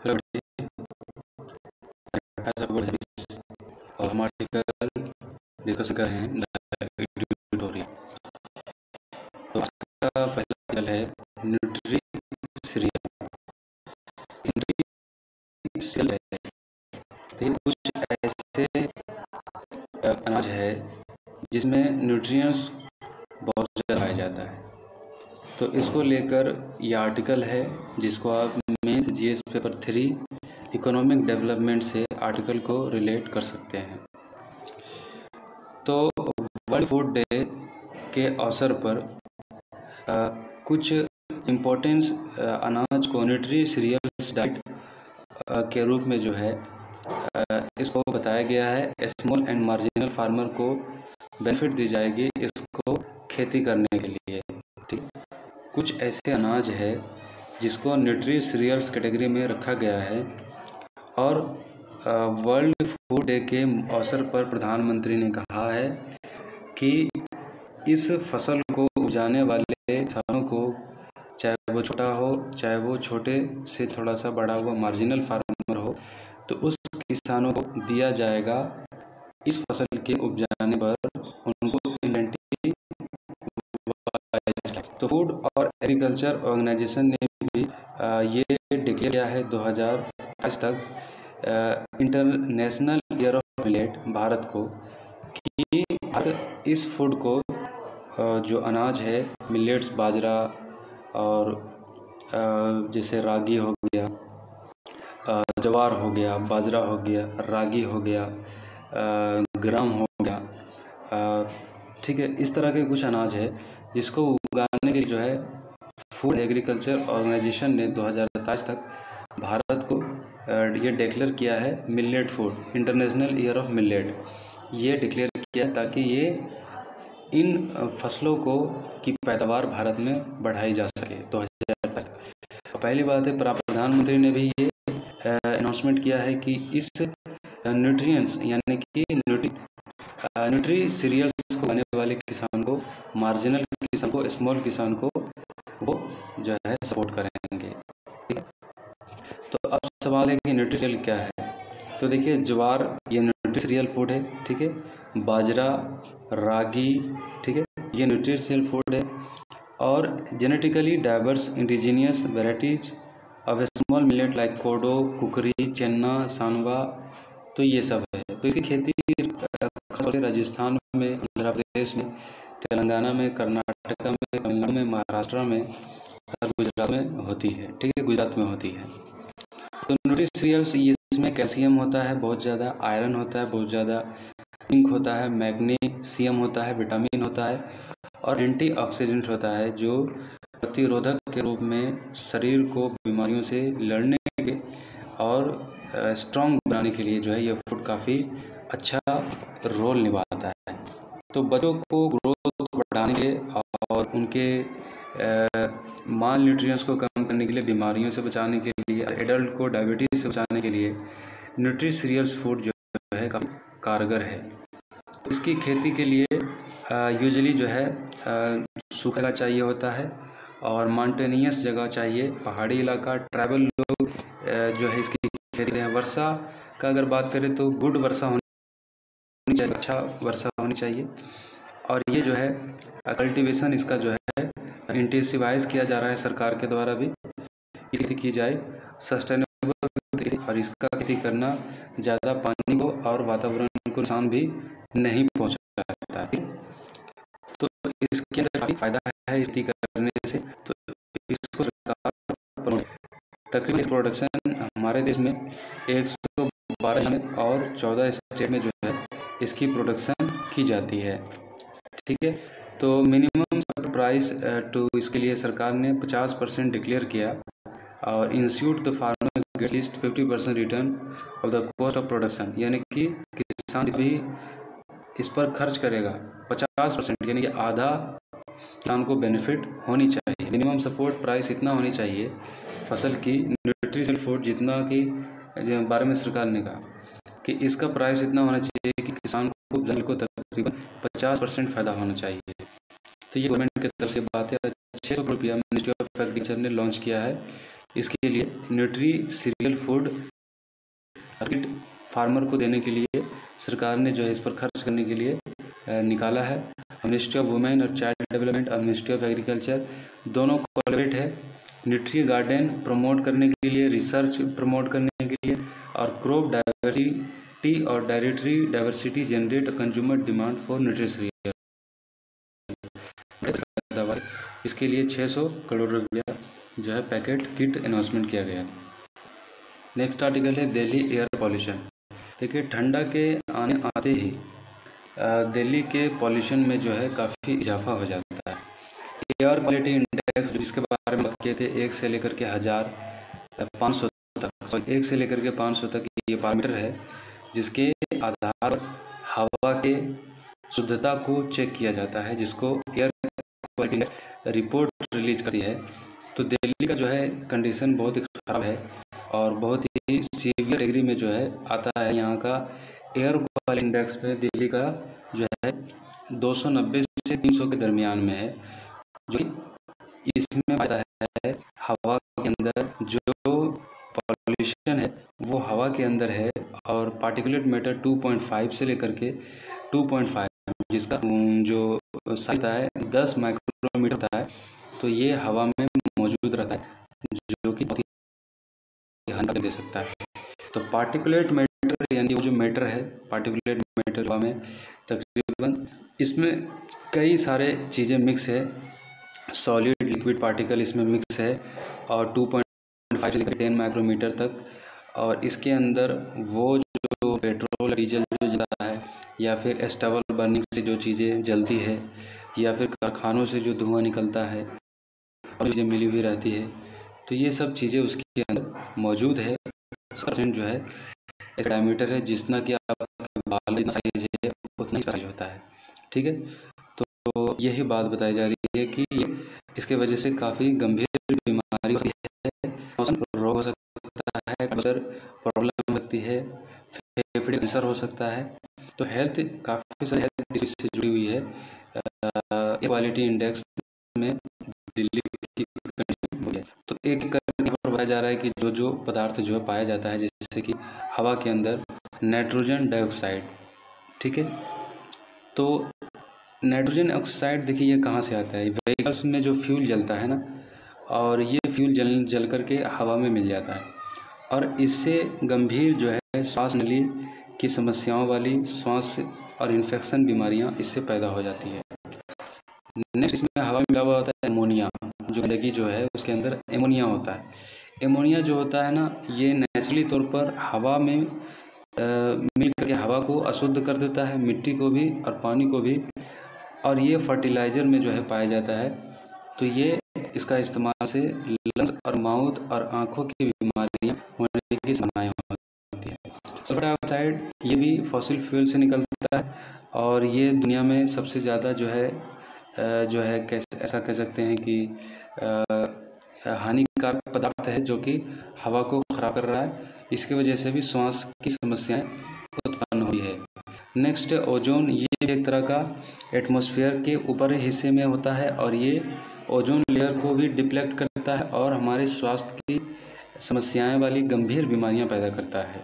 Hello बेटी, और हम आर्टिकल डिस्कस कर रहे हैं द एडिटोरियल। तो आज का पहला आर्टिकल है न्यूट्री सीरियल। न्यूट्री सीरियल है तो ये कुछ ऐसे अनाज है जिसमें न्यूट्रिएंट्स बहुत ज़्यादा पाया जाता है। तो इसको लेकर ये आर्टिकल है जिसको आप mains GS paper 3 economic development से आर्टिकल को रिलेट कर सकते हैं। तो वर्ल्ड फूड डे के अवसर पर कुछ इम्पोर्टेंस अनाज को न्यूट्री सीरियल्स डाइट के रूप में जो है इसको बताया गया है। स्मॉल एंड मार्जिनल फार्मर को बेनिफिट दी जाएगी इसको खेती करने के लिए। ठीक, कुछ ऐसे अनाज है जिसको न्यूट्री सीरियल्स कैटेगरी में रखा गया है। और वर्ल्ड फूड डे के अवसर पर प्रधानमंत्री ने कहा है कि इस फसल को उगाने वाले किसानों को, चाहे वो छोटा हो चाहे वो छोटे से थोड़ा सा बड़ा हुआ मार्जिनल फार्मर हो, तो उस किसानों को दिया जाएगा इस फसल के उपजाने पर उनको इंसेंटिव। तो फूड और एग्रीकल्चर ऑर्गेनाइजेशन ने भी ये डिक्लेयर किया है 2022 तक international year of millet Bharat को, कि इस फूड को जो अनाज है मिलेट्स, बाजरा और जैसे रागी हो गया, ज्वार हो गया, बाजरा हो गया, रागी हो गया, ग्राम हो गया, ठीक है, इस तरह के कुछ अनाज है जिसको उगाने के लिए जो है फूड एग्रीकल्चर ऑर्गेनाइजेशन ने 2027 तक भारत को ये डिक्लेयर किया है millet food, international year of millet ये डिक्लेयर किया ताकि ये इन फसलों को की पैदावार भारत में बढ़ाई जा सके 2027 तक। पहली बात है, प्रधानमंत्री ने भी ये अनाउंसमेंट किया है कि इस न्यूट्रिएंट्स यानी कि न्यूट्री सीरियल्स को खाने वाले किसान को, मार्जिनल किसान को, स्मॉल किसान को वो जो है सपोर्ट करेंगे। ठीक है, तो अब सवाल है कि न्यूट्री सीरियल क्या है। तो देखिए, ज्वार ये न्यूट्री सीरियल फूड है। ठीक है, बाजरा, रागी, ठीक है, ये न्यूट्री सीरियल फूड है। और genetically diverse indigenous varieties of small millet like kodo, कुकरी, चन्ना, सांवा, तो ये सब है। तो इसकी खेती राजस्थान में, आंध्र प्रदेश में, तेलंगाना में, कर्नाटक में, तमिलनाडु में, महाराष्ट्र में और गुजरात में होती है। ठीक है, गुजरात में होती है। तो न्यूट्री सीरियल्स इसमें कैल्शियम होता है बहुत ज़्यादा, आयरन होता है बहुत ज़्यादा, जिंक होता है, मैग्नीशियम होता है, विटामिन होता है और एंटीऑक्सीडेंट होता है जो प्रतिरोधक के रूप में शरीर को बीमारियों से लड़ने के और स्ट्रॉन्ग बनाने के लिए जो है ये फूड काफ़ी अच्छा रोल निभाता है। तो बच्चों को ग्रोथ बढ़ाने के और उनके माल न्यूट्रिएंट्स को कम करने के लिए, बीमारियों से बचाने के लिए, एडल्ट को डायबिटीज़ से बचाने के लिए न्यूट्री सीरियल्स फूड जो है काफ़ी कारगर है। तो इसकी खेती के लिए यूजुअली जो है सूखा जगह चाहिए होता है और माउंटेनियस जगह चाहिए, पहाड़ी इलाका, ट्राइबल लोग जो है इसकी खेती है। वर्षा का अगर बात करें तो गुड वर्षा होनी चाहिए, अच्छा वर्षा होनी चाहिए। और ये जो है कल्टीवेशन इसका जो है इंटेंसिवाइज किया जा रहा है सरकार के द्वारा भी, खेती की जाए सस्टेनेबल, और इसका खेती करना ज़्यादा पानी को और वातावरण को नुकसान भी नहीं पहुंचाता है। तो इसके अंदर काफ़ी फायदा है इस खेती करने से। तो इसको सरकार तकरीबन प्रोडक्शन हमारे देश में 112 में और 14 स्टेट में जो है इसकी प्रोडक्शन की जाती है। ठीक है, तो मिनिमम प्राइस टू इसके लिए सरकार ने 50% डिक्लेयर किया और institute the farmer get least 50% return of the cost of production, यानी कि किसान भी इस पर खर्च करेगा 50%, यानी कि आधा किसान को बेनिफिट होनी चाहिए। मिनिमम सपोर्ट प्राइस इतना होनी चाहिए फसल की, न्यूट्रिशनल फूड जितना कि बारे में सरकार ने कहा कि इसका प्राइस इतना होना चाहिए कि किसान को तकरीबन 50% फ़ायदा होना चाहिए। तो ये गवर्नमेंट की तरफ से बात है। 600 करोड़ रुपया मिनिस्ट्री ऑफ एग्रीकल्चर ने लॉन्च किया है इसके लिए न्यूट्री सीरियल फूड फार्मर को देने के लिए सरकार ने जो है इस पर खर्च करने के लिए निकाला है। मिनिस्ट्री ऑफ वुमेन और चाइल्ड डेवलपमेंट और मिनिस्ट्री ऑफ एग्रीकल्चर दोनों कोलैबोरेट है न्यूट्री गार्डन प्रमोट करने के लिए, रिसर्च प्रमोट करने के लिए और क्रॉप डाइवर्सिटी और dietary diversity generate consumer demand for nutrition. इसके लिए 600 करोड़ रुपया जो है पैकेट किट इन्वेस्टमेंट किया गया। नेक्स्ट आर्टिकल है दिल्ली एयर पॉल्यूशन। देखिए ठंडा के आते ही दिल्ली के पॉल्यूशन में जो है काफ़ी इजाफा हो जाता है। एयर क्वालिटी इंडेक्स जिसके बारे में बात किए थे 1 से लेकर के 500 तक 1 से लेकर के 500 तक ये पैरामीटर है जिसके आधार पर हवा के शुद्धता को चेक किया जाता है, जिसको एयर क्वालिटी रिपोर्ट रिलीज करती है। तो दिल्ली का जो है कंडीशन बहुत ही ख़राब है और बहुत ही सीवियर डिग्री में जो है आता है। यहाँ का एयर क्वालिटी इंडेक्स पे दिल्ली का जो है 290 से 300 के दरमियान में है, जो इसमें फायदा है हवा के अंदर जो पॉल्यूशन है वो हवा के अंदर है और पार्टिकुलेट मैटर 2.5 से लेकर के 2.5 जिसका जो साइज है 10 माइक्रोमीटर होता है। तो ये हवा में मौजूद रहता है जो कि हानि दे सकता है। तो पार्टिकुलेट मैटर यानी वो जो मैटर है पार्टिकुलेट मैटर हवा में तकरीबन इसमें कई सारे चीज़ें मिक्स है, सॉलिड लिक्विड पार्टिकल इसमें मिक्स है और 2.5 से लेकर 10 माइक्रोमीटर तक। और इसके अंदर वो जो पेट्रोल डीजल जो जलता है या फिर स्टबल बर्निंग से जो चीज़ें जलती है या फिर कारखानों से जो धुआं निकलता है और चीज़ें मिली हुई रहती है, तो ये सब चीज़ें उसके अंदर मौजूद है। परसेंट जो है डायमीटर है, जितना कि आपके बाल जितना साइज है उतना ही साइज होता है। ठीक है, तो यही बात बताई जा रही है कि इसके वजह से काफ़ी गंभीर बीमारी होती है, रोग हो सकता है, प्रॉब्लम होती है, फेफड़े कैंसर हो सकता है। तो हेल्थ काफ़ी सारी हेल्थ से जुड़ी हुई है। क्वालिटी इंडेक्स में दिल्ली की तो एक बताया जा रहा है कि जो पदार्थ जो है पाया जाता है जैसे कि हवा के अंदर नाइट्रोजन डाइऑक्साइड। ठीक है, तो नाइट्रोजन ऑक्साइड देखिए ये कहाँ से आता है, व्हीकल्स में जो फ्यूल जलता है ना, और ये फ्यूल जल करके हवा में मिल जाता है और इससे गंभीर जो है श्वास नली की समस्याओं वाली श्वास और इन्फेक्शन बीमारियां इससे पैदा हो जाती है। नेक्स्ट इसमें हवा में मिला हुआ होता है एमोनिया, जो गंदगी जो है उसके अंदर एमोनिया होता है। एमोनिया जो होता है ना, ये नेचुरली तौर पर हवा में मिल करके हवा को अशुद्ध कर देता है, मिट्टी को भी और पानी को भी, और ये फर्टिलाइज़र में जो है पाया जाता है। तो ये इसका इस्तेमाल से लंग्स और माउथ और आँखों की बीमारियाँ होने की संभावना होती है। सल्फर डाइऑक्साइड ये भी फॉसिल फ्यूल से निकलता है और ये दुनिया में सबसे ज़्यादा जो है कैसे ऐसा कह सकते हैं कि हानिकारक पदार्थ है जो कि हवा को ख़राब कर रहा है। इसकी वजह से भी श्वास की समस्याएं उत्पन्न हुई है। नेक्स्ट ओजोन, ये एक तरह का एटमॉस्फेयर के ऊपरी हिस्से में होता है और ये ओजोन लेयर को भी डिप्लेक्ट करता है और हमारे स्वास्थ्य की समस्याएं वाली गंभीर बीमारियां पैदा करता है।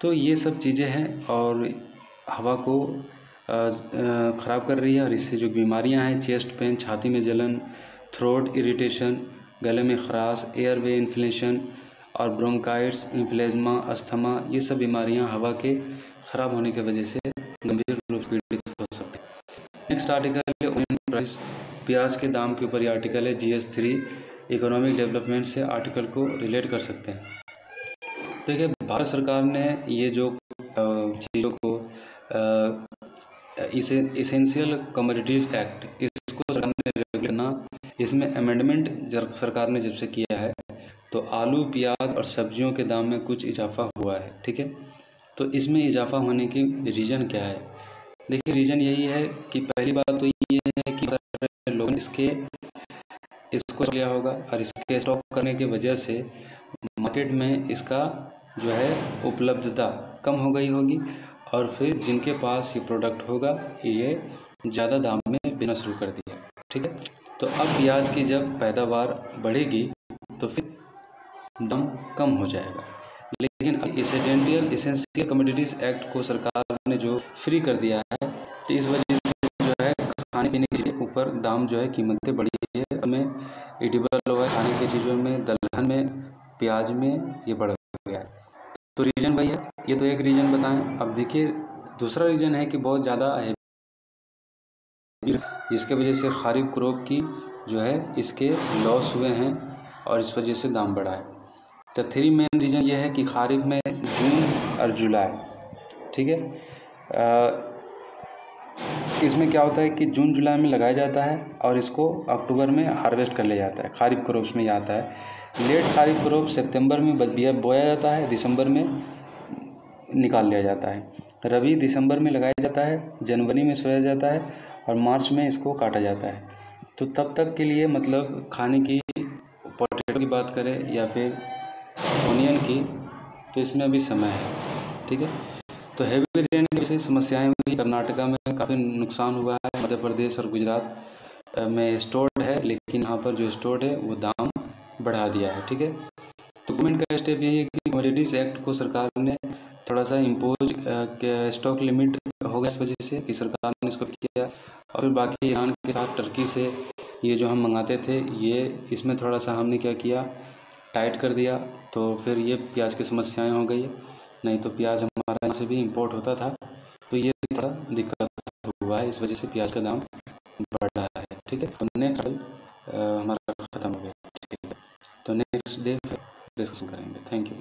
तो ये सब चीज़ें हैं और हवा को ख़राब कर रही है और इससे जो बीमारियां हैं चेस्ट पेन, छाती में जलन, थ्रोट इरिटेशन, गले में खराश, एयरवे इन्फ्लेशन और ब्रोंकाइटिस, इम्फिलेज्मा, अस्थमा, ये सब बीमारियां हवा के ख़राब होने की वजह से गंभीर रूप से पीड़ित हो सकती है। नेक्स्ट आर्टिकल है ऑयल प्राइस, प्याज के दाम के ऊपर ये आर्टिकल है। GS3 इकोनॉमिक डेवलपमेंट से आर्टिकल को रिलेट कर सकते हैं। देखिए भारत सरकार ने ये जो चीज़ों को इसेंशियल कमोडिटीज़ एक्ट इसको सरकार ने रेगुलेट करना, इसमें अमेंडमेंट सरकार ने जब से किया है तो आलू, प्याज और सब्जियों के दाम में कुछ इजाफा हुआ है। ठीक है, तो इसमें इजाफा होने की रीज़न क्या है? देखिए रीज़न यही है कि पहली बात तो ये है कि लोगों ने इसको लिया होगा और इसके स्टॉक करने की वजह से मार्केट में इसका जो है उपलब्धता कम हो गई होगी और फिर जिनके पास ये प्रोडक्ट होगा ये ज़्यादा दाम में बेचना शुरू कर दिया। ठीक है, तो अब प्याज की जब पैदावार बढ़ेगी तो फिर दाम कम हो जाएगा। लेकिन अब इसेंशियल कमोडिटीज़ एक्ट को सरकार ने जो फ्री कर दिया है, तो इस वजह से जो है खाने पीने की चीज़ों के ऊपर दाम जो है कीमतें बढ़ी है। हमें एडिबल हुआ खाने की चीज़ों में, दलहन में, प्याज में ये बढ़ गया है। तो रीज़न वही है। ये तो एक रीज़न बताएं। अब देखिए दूसरा रीज़न है कि बहुत ज़्यादा है, जिसके वजह से खरीफ क्रॉप की जो है इसके लॉस हुए हैं और इस वजह से दाम बढ़ा है। तो 3 मेन रीज़न ये है कि खरीफ में जून और जुलाई, ठीक है, इसमें क्या होता है कि जून जुलाई में लगाया जाता है और इसको अक्टूबर में हार्वेस्ट कर लिया जाता है। खरीफ क्रॉप्स में आता है। लेट खरीफ क्रॉप सितंबर में बोया जाता है, दिसंबर में निकाल लिया जाता है। रबी दिसंबर में लगाया जाता है, जनवरी में सोया जाता है और मार्च में इसको काटा जाता है। तो तब तक के लिए मतलब खाने की, पोटैटो की बात करें या फिर ओनियन की, तो इसमें अभी समय है, ठीक है। तो हैवी रेन की वजह से समस्याएं हुई। कर्नाटका में काफ़ी नुकसान हुआ है। मध्य प्रदेश और गुजरात में स्टोर्ड है, लेकिन यहाँ पर जो स्टोर्ड है वो दाम बढ़ा दिया है, ठीक है। तो गवर्नमेंट का स्टेप यही है कि कमोडिटीज़ एक्ट को सरकार ने थोड़ा सा इम्पोज स्टॉक लिमिट हो गया, इस वजह से कि सरकार ने इसको किया। और फिर बाकी ईरान के साथ टर्की से ये जो हम मंगाते थे, ये इसमें थोड़ा सा हमने क्या किया, टाइट कर दिया। तो फिर ये प्याज की समस्याएं हो गई। नहीं तो प्याज हमारा यहाँ से भी इंपोर्ट होता था, तो ये थोड़ा दिक्कत हुआ है, इस वजह से प्याज का दाम बढ़ रहा है, ठीक है। तो नेक्स्ट हमारा ख़त्म हो गया, ठीक है। तो नेक्स्ट डे डिस्कशन करेंगे। Thank you.